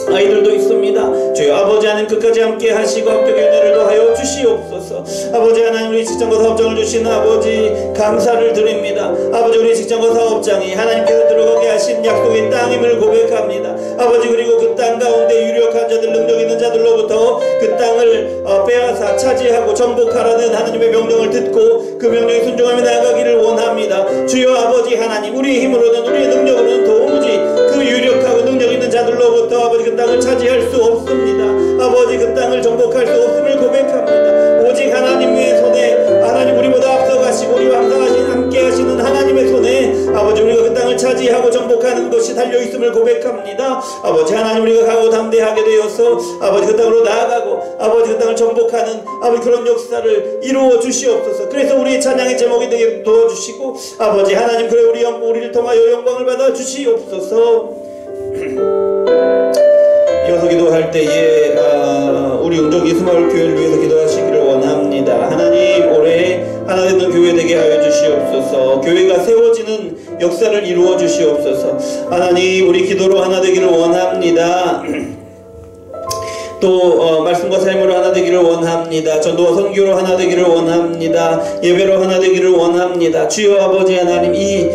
아이들도 있습니다. 주여 아버지 하나님 끝까지 함께 하시고 합격의 은혜를 더하여 주시옵소서. 아버지 하나님 우리 직장과 사업장을 주시는 아버지 감사를 드립니다. 아버지 우리 직장과 사업장이 하나님께서 들어가게 하신 약속의 땅임을 고백합니다. 아버지 그리고 그 땅 가운데 유력한 자들 능력 있는 자들로부터 그 땅을 빼앗아 차지하고 정복하라는 하나님의 명령을 듣고 그 명령에 순종하며 나아가기를 원합니다. 주여 아버지 하나님 우리의 힘으로는 우리의 능력으로는 도무지 그 유력하고 능력 있는 자들로부터 아버지 그 땅을 차지할 수 없습니다. 아버지 그 땅을 정복할 수 없음을 고백합니다. 오직 하나님의 손에 하나님 우리보다 앞서가시고 우리와 함께 하시는 하나님의 손에 아버지 우리가 그 땅을 차지하고 정복하는 것이 달려있음을 고백합니다. 아버지 하나님 우리가 강하고 담대하게 되어서 아버지 그 땅으로 나아가고 아버지 그 땅을 정복하는 아버지 그런 역사를 이루어 주시옵소서. 그래서 우리의 찬양의 제목이 되게 도와주시고 아버지 하나님 그래 우리를 통하여 영광을 받아 주시옵소서. 이어서 기도할 때에 우리 운정 예수마을 교회를 위해서 기도하시기를 원합니다. 하나님 올해 하나 되는 교회 되게 하여 주시옵소서. 교회가 세워지는 역사를 이루어 주시옵소서. 하나님 우리 기도로 하나 되기를 원합니다. 또 말씀과 삶으로 하나 되기를 원합니다. 전도와 선교로 하나 되기를 원합니다. 예배로 하나 되기를 원합니다. 주여 아버지 하나님 이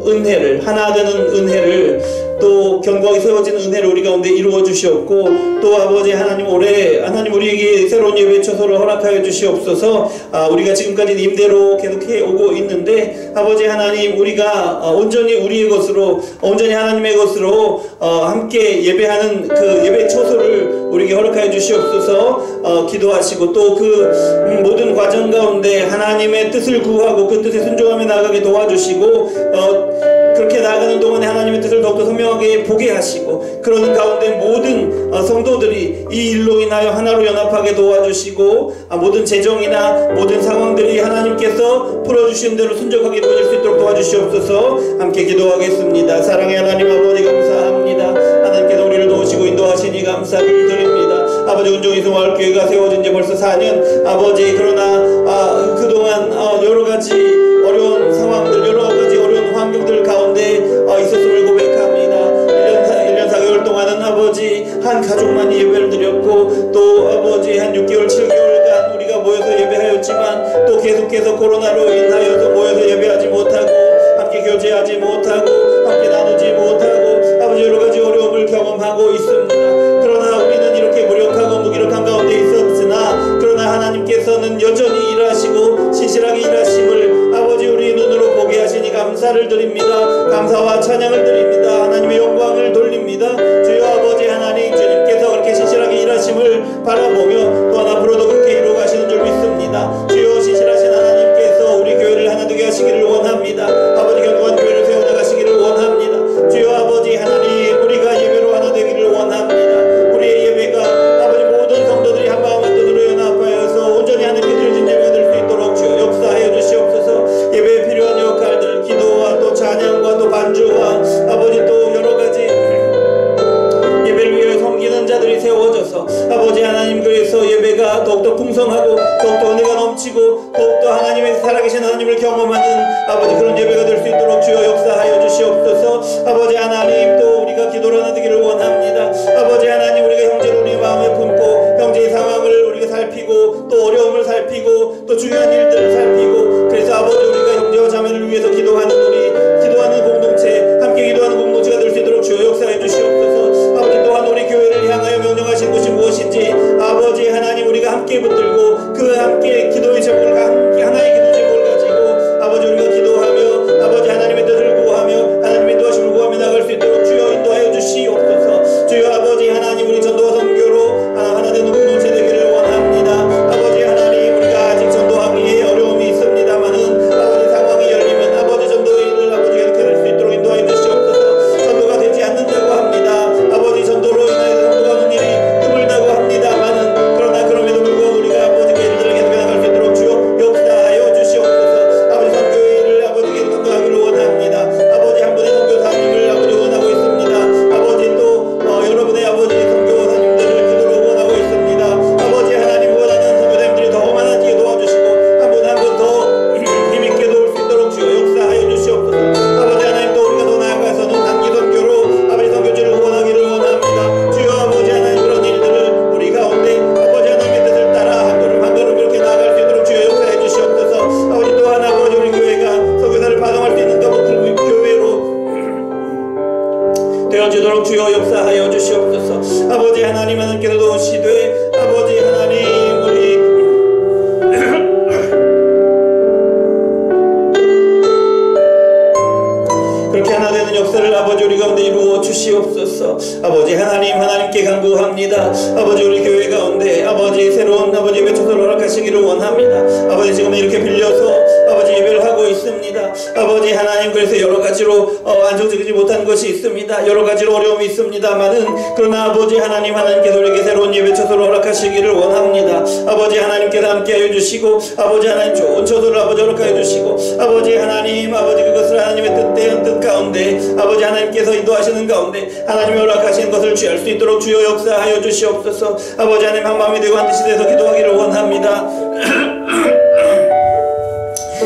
은혜를 하나 되는 은혜를 또 견고하게 세워진 은혜를 우리 가운데 이루어 주시옵고 또 아버지 하나님 올해 하나님 우리에게 새로운 예배 처소를 허락하여 주시옵소서. 우리가 지금까지 임대로 계속해 오고 있는데 아버지 하나님 우리가 온전히 우리의 것으로 온전히 하나님의 것으로 함께 예배하는 그 예배 처소를 우리에게 허락하여 주시옵소서. 기도하시고 또 그 모든 과정 가운데 하나님의 뜻을 구하고 그 뜻에 순종하며 나아가게 도와주시고 그렇게 나아가는 동안에 하나님의 뜻을 더욱더 선명하게 보게 하시고 그러는 가운데 모든 성도들이 이 일로 인하여 하나로 연합하게 도와주시고 모든 재정이나 모든 상황들이 하나님께서 풀어주신 대로 순적하게 이루어질 수 있도록 도와주시옵소서. 함께 기도하겠습니다. 사랑의 하나님 아버지 감사합니다. 하나님께서 우리를 도우시고 인도하시니 감사를 드립니다. 아버지 온종이 성화교회가 세워진 지 벌써 4년 아버지 그러나 그동안 여러가지 어려운 상황들 여러가지 어려운 환경들 가운데 있었음을 고백합니다. 1년 4개월 동안은 아버지 한 가족만이 예배를 드렸고 또 아버지 한 6개월 7개월간 우리가 모여서 예배하였지만 또 계속해서 코로나로 인하여서 모여서 예배하지 못하고 함께 교제하지 못하고 함께 나누지 못하고 아버지 여러가지 어려움을 경험하고 있습니다. 그러나 우리는 이렇게 무력하고 무기력한 가운데 있었으나 그러나 하나님께서는 여전히 일하시고 신실하게 일하심을 아버지 우리 눈으로 보게 하시니 감사를 드립니다. 감사와 찬양을 드립니다. 하나님의 영광을 돌립니다. 주여 아버지 하나님 주님께서 그렇게 신실하게 일하심을 바라보며 또한 앞으로도 그렇게 이루어가시는 줄 믿습니다. 주여 신실하신 하나님께서 우리 교회를 하나 되게 하시기를 원합니다. 아버지 견고한 교회를 있도록 주여 역사하여 주시옵소서. 아버지 하나님, 또 우리가 기도를 하기를 원합니다. 아버지 하나님, 우리가 형제를 우리 마음에 품고 형제의 상황을 우리가 살피고 또 어려움을 살피고 또 중요한 일들을 살피고, 그래서 아버지 우리가 형제와 자매를 위해서 기도하는 기도하는 공동체, 함께 기도하는 공동체가 될 수 있도록 주여 역사해 주시옵소서. 아버지 또한 우리 교회를 향하여 명령하신 것이 무엇인지 아버지 하나님 우리가 함께 붙들고 그 함께 기도의 제목을 함께 하나의 기도 제목을 가지고 아버지 우리가 기도하며 아버지 하나님의 뜻을 구하며 하나님의 인도하심을 구하며 나갈 수 있도록 주여 인도하여 주시옵소서. 주여 아버지 하나님, 우리 전도와 선교로 하나 되는 공동체 되기를 원합니다. 아버지 하나님, 우리가 아직 전도하기에 어려움이 있습니다만은 아버지 상황이 열리면 아버지 전도의 일을 아버지가 이렇게 될 수 있도록 인도하여 주시옵소서. 전도가 되지 않는다고 합니다. 아버지 전도로 인하여 전도하는 일이 드물다고 합니다만은, 그러나 그럼에도 불구하고 우리가 아버지께 일들을 계속 나갈 수 있도록 주여 역사하여 주시옵소서. 아버지 선교의 일을 아버지께 감당하기를 원합니다. 아버지 한 분의 선교사님을 아버지 원하고 있습니다. 아버지 또 여러분의 아버지 선교사님들을 기도로 원하고 있습니다. 아버지 하나님, 원하는 선교사님들이 더 많아지게 도와주시고 한 분 한 분 더 힘있게 도울 수 있도록 주여 역사하여 주시옵소서. 아버지 하나님, 또 우리가 더 나아가서는 단기 선교로 아버지 선교지를 원하기를 원합니다. 주여 아버지 하나님, 그런 일들을 우리 가운데 아버지 하나님의 뜻을 따라 한 걸음 한 걸음 이렇게 나아갈 수 있도록 주여 역사해 주시옵소서. 아버지 또한 아버지 우리 교회가 선교사를 파송할 수 있는 더블 교회로 되어지도록 주여 역사하여 주시옵소서. 아버지 하나님, 하나님께서 도우시되 아버지 하나님 우리 그렇게 하나 되는 역사를 아버지 우리 가운데 이루어 주시옵소서. 아버지 하나님, 하나님께 간구합니다. 아버지 우리 교회 가운데 아버지 새로운 아버지 예배초소를 허락하시기를 원합니다. 아버지 지금 이렇게 빌려서 아버지 예배를 하고 있습니다. 아버지 하나님, 그래서 여러 가지로 안정적이지 못한 것이 있습니다. 여러 가지로 어려움이 있습니다만은, 그러나 아버지 하나님, 하나님께서 우리에게 새로운 예배초소를 허락하시기를 원합니다. 아버지 하나님께서 함께하여 주시고 아버지 하나님 좋은 초소를 아버지 허락하여 주시고 아버지 하나님, 아버지 그것을 하나님의 뜻 가운데 아버지 하나님께서 인도하시는 가운데 하나님이 허락하시는 것을 취할 수 있도록 주여 역사하여 주시옵소서. 아버지 하나님, 한 마음이 되고 한 뜻이 돼서 기도하기를 원합니다.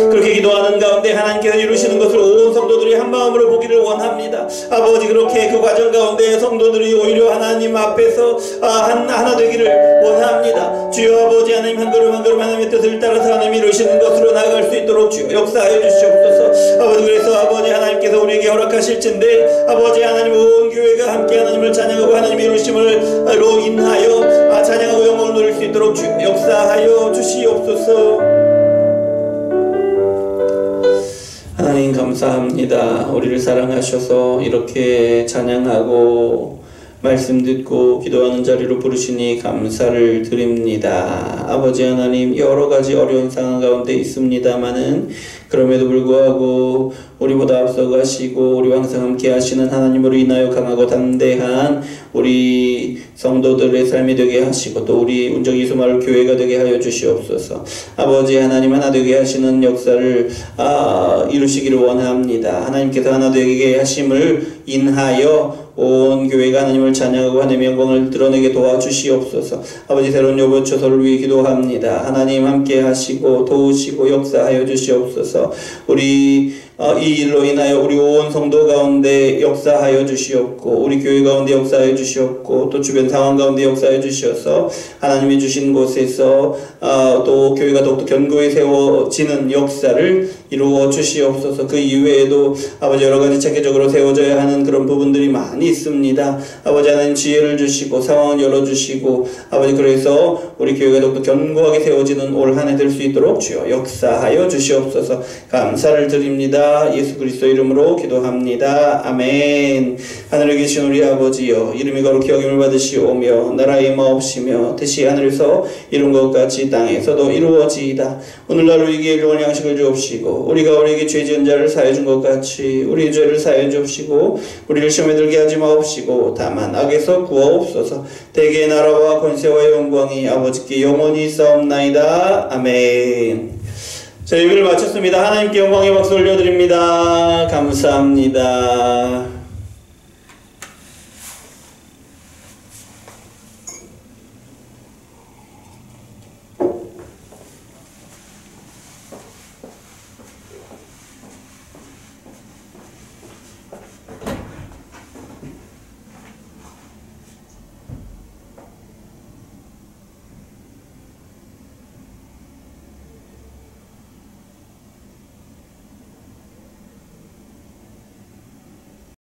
그렇게 기도하는 가운데 하나님께서 이루시는 것을 온 성도들이 한 마음으로 보기를 원합니다. 아버지, 그렇게 그 과정 가운데 성도들이 오히려 하나님 앞에서 하나 되기를 원합니다. 주여 아버지 하나님, 한 걸음 한 걸음 하나님의 뜻을 따라서 하나님이 이루시는 것으로 나아갈 수 있도록 주여 역사하여 주시옵소서. 아버지, 그래서 아버지 하나님께서 우리에게 허락하실진데 아버지 하나님, 온 교회가 함께 하나님을 찬양하고 하나님의 이루심을로 인하여 찬양하고 영광을 누릴 수 있도록 주여 역사하여 주시옵소서. 하나님 감사합니다. 우리를 사랑하셔서 이렇게 찬양하고 말씀 듣고 기도하는 자리로 부르시니 감사를 드립니다. 아버지 하나님, 여러 가지 어려운 상황 가운데 있습니다마는 그럼에도 불구하고 우리보다 앞서가시고 우리와 항상 함께 하시는 하나님으로 인하여 강하고 담대한 우리 성도들의 삶이 되게 하시고 또 우리 운정이수마을 교회가 되게 하여 주시옵소서. 아버지 하나님, 하나 되게 하시는 역사를 이루시기를 원합니다. 하나님께서 하나 되게 하심을 인하여 온 교회가 하나님을 찬양하고 하나님의 영광을 드러내게 도와주시옵소서. 아버지, 새로운 예배초소를 위해 기도합니다. 하나님 함께 하시고 도우시고 역사하여 주시옵소서. 우리 이 일로 인하여 우리 온 성도 가운데 역사하여 주시옵고 우리 교회 가운데 역사하여 주시옵고 또 주변 상황 가운데 역사하여 주시어서 하나님이 주신 곳에서 또 교회가 더욱더 견고히 세워지는 역사를 이루어 주시옵소서. 그 이외에도 아버지 여러 가지 체계적으로 세워져야 하는 그런 부분들이 많이 있습니다. 아버지 하나님, 지혜를 주시고 상황을 열어주시고 아버지, 그래서 우리 교회가 더욱더 견고하게 세워지는 올 한 해 될 수 있도록 주여 역사하여 주시옵소서. 감사를 드립니다. 예수 그리스도 이름으로 기도합니다. 아멘. 하늘에 계신 우리 아버지여, 이름이 거룩히 여김을 받으시오며 나라의 마옵시며 뜻이 하늘에서 이룬 것 같이 땅에서도 이루어지이다. 오늘날 우리에게 일용할 양식을 주옵시고 우리가 우리에게 죄 지은 자를 사하여 준 것 같이 우리의 죄를 사하여 주옵시고 우리를 시험에 들게 하지 마옵시고 다만 악에서 구하옵소서. 대개의 나라와 권세와 영광이 아버지께 영원히 있사옵나이다. 아멘. 자, 예배를 마쳤습니다. 하나님께 영광의 박수 올려드립니다. 감사합니다.